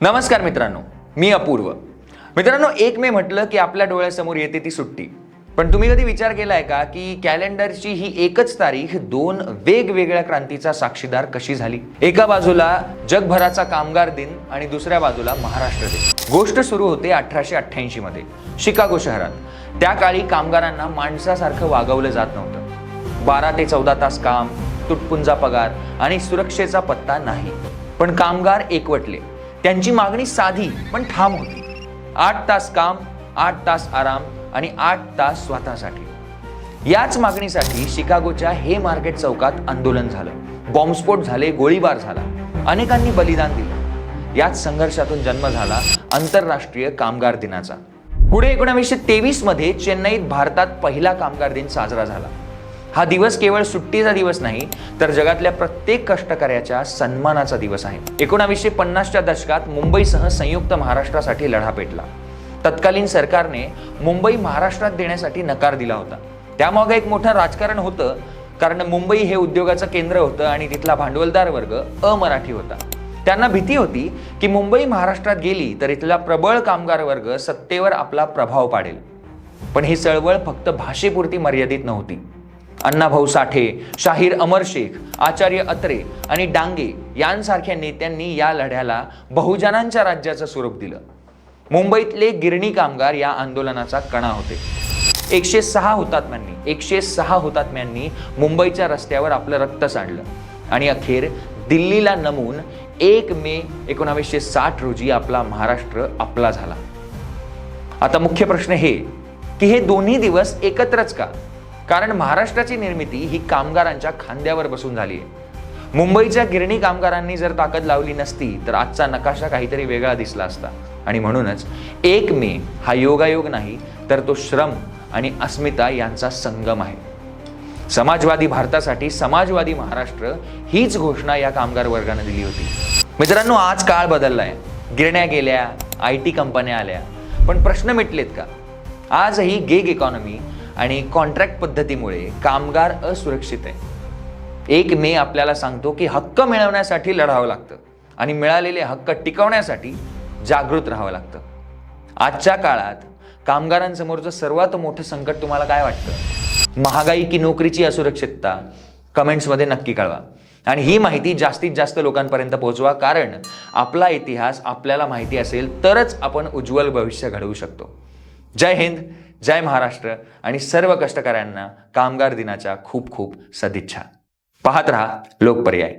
नमस्कार मित्रांनो, मी अपूर्व. मित्रांनो, 1 मे म्हटलं की आपल्या डोळ्यासमोर येते ती सुट्टी. पण तुम्ही कधी विचार केलाय का की कॅलेंडरची ही एकच तारीख 2 वेगवेगळ्या क्रांतीचा साक्षीदार कशी झाली? एका बाजूला जगभराचा कामगार दिन आणि दुसऱ्या बाजूला महाराष्ट्र दिन. गोष्ट सुरू होते 1888 मध्ये शिकागो शहरात. त्या काळी कामगारांना माणसासारखं वागवलं जात नव्हतं. 12 ते 14 तास काम, तुटपुंजा पगार आणि सुरक्षेचा पत्ता नाही. पण कामगार एकवटले. त्यांची मागणी साधी पण ठाम होती. 8 तास काम, 8 तास आराम आणि 8 तास स्वतःसाठी. याच मागणीसाठी शिकागोच्या हे मार्केट चौकात आंदोलन झालं. बॉम्बस्फोट झाले, गोळीबार झाला, अनेकांनी बलिदान दिलं. याच संघर्षातून जन्म झाला आंतरराष्ट्रीय कामगार दिनाचा. पुढे 1923 मध्ये चेन्नईत भारतात पहिला कामगार दिन साजरा झाला. हा दिवस केवळ सुट्टीचा दिवस नाही, तर जगातल्या प्रत्येक कष्टकऱ्याच्या सन्मानाचा दिवस आहे. 1950च्या दशकात मुंबईसह संयुक्त महाराष्ट्रासाठी लढा पेटला. तत्कालीन सरकारने मुंबई महाराष्ट्रात देण्यासाठी नकार दिला होता. त्यामागे एक मोठं राजकारण होतं, कारण मुंबई हे उद्योगाचं केंद्र होतं आणि तिथला भांडवलदार वर्ग अमराठी होता. त्यांना भीती होती की मुंबई महाराष्ट्रात गेली तर इथला प्रबळ कामगार वर्ग सत्तेवर आपला प्रभाव पाडेल. पण ही चळवळ फक्त भाषेपुरती मर्यादित नव्हती. अण्णाभाऊ साठे, शाहीर अमर शेख, आचार्य अत्रे आणि डांगे यांसारख्या नेत्यांनी या लढ्याला बहुजनांच्या राज्याचं स्वरूप दिलं. मुंबईतले गिरणी कामगार या आंदोलनाचा कणा होते. 106 हुतात्म्यांनी मुंबईच्या रस्त्यावर आपलं रक्त सांडलं आणि अखेर दिल्लीला नमून 1 मे 1960 रोजी आपला महाराष्ट्र आपला झाला. आता मुख्य प्रश्न हे की हे दोन्ही दिवस एकत्रच का? कारण महाराष्ट्राची निर्मिती ही कामगारांच्या खांद्यावर बसून झाली आहे. मुंबईच्या गिरणी कामगारांनी जर ताकद लावली नसती तर आजचा नकाशा काहीतरी वेगळा दिसला असता. आणि म्हणूनच 1 मे हा योगायोग नाही, तर तो श्रम आणि अस्मिता यांचा संगम आहे. समाजवादी भारतासाठी समाजवादी महाराष्ट्र हीच घोषणा या कामगार वर्गाने दिली होती. मित्रांनो, आज काळ बदललाय. गिरण्या गेल्या, IT कंपन्या आल्या, पण प्रश्न मिटलेत का? आजही गिग इकॉनॉमी आणि कॉन्ट्रॅक्ट पद्धतीमुळे कामगार असुरक्षित आहे. 1 मे आपल्याला सांगतो की हक्क मिळवण्यासाठी लढावं लागतं आणि मिळालेले हक्क टिकवण्यासाठी जागृत राहावं लागतं. आजच्या काळात कामगारांसमोरचं सर्वात मोठं संकट तुम्हाला काय वाटतं? महागाई की नोकरीची असुरक्षितता? कमेंट्समध्ये नक्की कळवा आणि ही माहिती जास्तीत जास्त लोकांपर्यंत पोहोचवा, कारण आपला इतिहास आपल्याला माहिती असेल तरच आपण उज्ज्वल भविष्य घडवू शकतो. जय हिंद, जय महाराष्ट्र आणि सर्व कष्टकऱ्यांना कामगार दिनाच्या खूप खूप सदिच्छा. पाहत रहा लोकपर्याय.